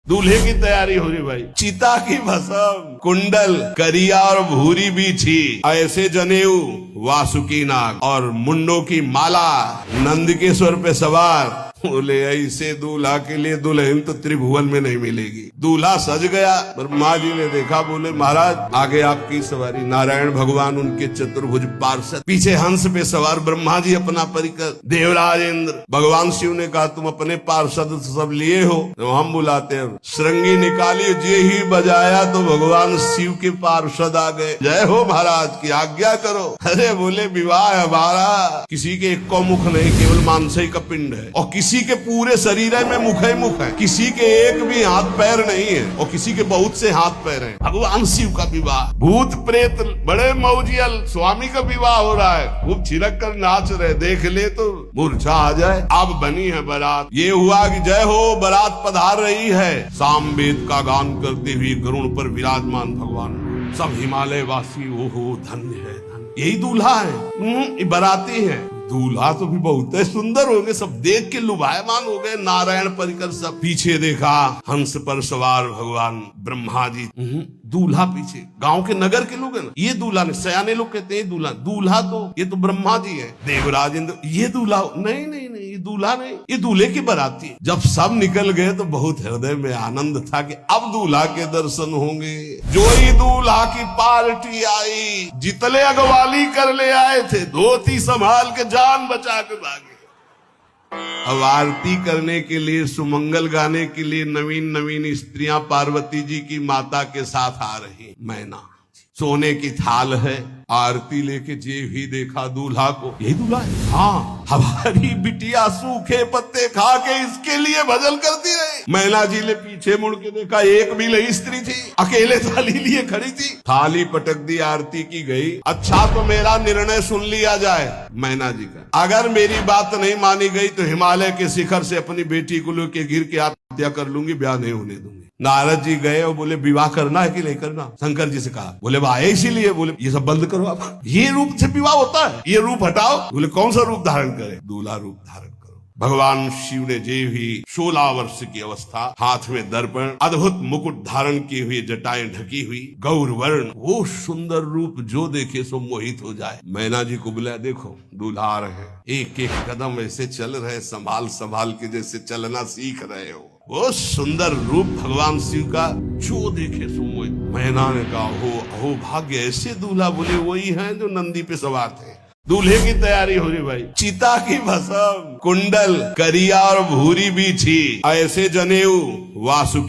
दूल्हे की तैयारी हो रही भाई। चिता की भस्म, कुंडल, करिया और भूरी भी थी, ऐसे जनेऊ, वासुकी नाग और मुंडों की माला, नंद के स्वर पे सवार। बोले ऐसे दूल्हा के लिए दुल्हन तो त्रिभुवन में नहीं मिलेगी। दूल्हा सज गया। ब्रह्मा जी ने देखा, बोले महाराज आगे आपकी सवारी। नारायण भगवान उनके चतुर्भुज पार्षद, पीछे हंस पे सवार ब्रह्मा जी अपना परिकर, देवराज इंद्र। भगवान शिव ने कहा तुम अपने पार्षद सब लिए हो तो हम बुलाते हैं। श्रृंगी निकाली, जे ही बजाया तो भगवान शिव के पार्षद आ गए। जय हो महाराज की आज्ञा करो। अरे बोले विवाह हमारा किसी के एक को मुख नहीं, केवल मानसई का पिंड है, और किसी के पूरे शरीर में मुख है, किसी के एक भी हाथ पैर नहीं है, और किसी के बहुत से हाथ पैर हैं। भगवान शिव का विवाह, भूत प्रेत बड़े मौजियल, स्वामी का विवाह हो रहा है। खूब छिड़क कर नाच रहे, देख ले तो मूर्छा आ जाए। अब बनी है बारात। ये हुआ कि जय हो बारात पधार रही है। सामवेद का गान करते हुए गरुड़ पर विराजमान भगवान। सब हिमालय वासी ओहो धन्य है, यही दूल्हा है, बाराती है। दूल्हा तो भी बहुत सुंदर हो गए, सब देख के लुभायमान हो गए। नारायण परिकर सब। पीछे देखा हंस पर सवार भगवान ब्रह्मा जी, दूल्हा पीछे। गांव के नगर के लोग है ना, ये दूल्हा नहीं, सयाने लोग कहते हैं दूल्हा। दूल्हा तो ये तो ब्रह्मा जी है, देवराज इंद्र। ये दूल्हा नहीं नहीं नहीं, ये दूल्हा नहीं, ये दूल्हे की बाराती। जब सब निकल गए तो बहुत हृदय में आनंद था कि अब दूल्हा के दर्शन होंगे। जो ही दूल्हा की पार्टी आई, जितने अगवाली कर ले आए थे, धोती संभाल के जान बचा के भागे। अब आरती करने के लिए, सुमंगल गाने के लिए नवीन नवीन स्त्रियां पार्वती जी की माता के साथ आ रही। मैना सोने की थाल है, आरती लेके जे भी देखा दूल्हा को, यही दूल्हा है। हाँ, हमारी बिटिया सूखे पत्ते खा के इसके लिए भजन करती रही। मैना जी ने पीछे मुड़ के देखा, एक भी नहीं स्त्री थी, अकेले थाली लिए खड़ी थी। थाली पटक दी, आरती की गई। अच्छा तो मेरा निर्णय सुन लिया जाए मैना जी का, अगर मेरी बात नहीं मानी गई तो हिमालय के शिखर से अपनी बेटी को लेके गिर के आत्महत्या कर लूंगी, ब्याह नहीं होने दूंगी। नारद जी गए और बोले विवाह करना है कि नहीं करना। शंकर जी से कहा, बोले वाह इसीलिए। बोले ये सब बंद करो आप, ये रूप से विवाह होता है, ये रूप हटाओ। बोले कौन सा रूप धारण करे? दूल्हा रूप धारण करो। भगवान शिव ने जे भी 16 वर्ष की अवस्था, हाथ में दर्पण, अद्भुत मुकुट धारण किए हुए, जटाएं ढकी हुई, गौर वर्ण, वो सुंदर रूप जो देखे सो मोहित हो जाए। मैना जी को बुलाया, देखो दूल्हा आ रहे हैं, एक एक कदम ऐसे चल रहे, संभाल संभाल के जैसे चलना सीख रहे हो। वो सुंदर रूप भगवान शिव का जो देखे सो मोहित। मैना ने कहा हो भाग्य, ऐसे दूल्हा। बोले वही हैं जो नंदी पे सवार थे। दूल्हे की तैयारी हो रही भाई। चिता की भस्म, कुंडल, करिया और भूरी भी थी, ऐसे जनेऊ, वासुकी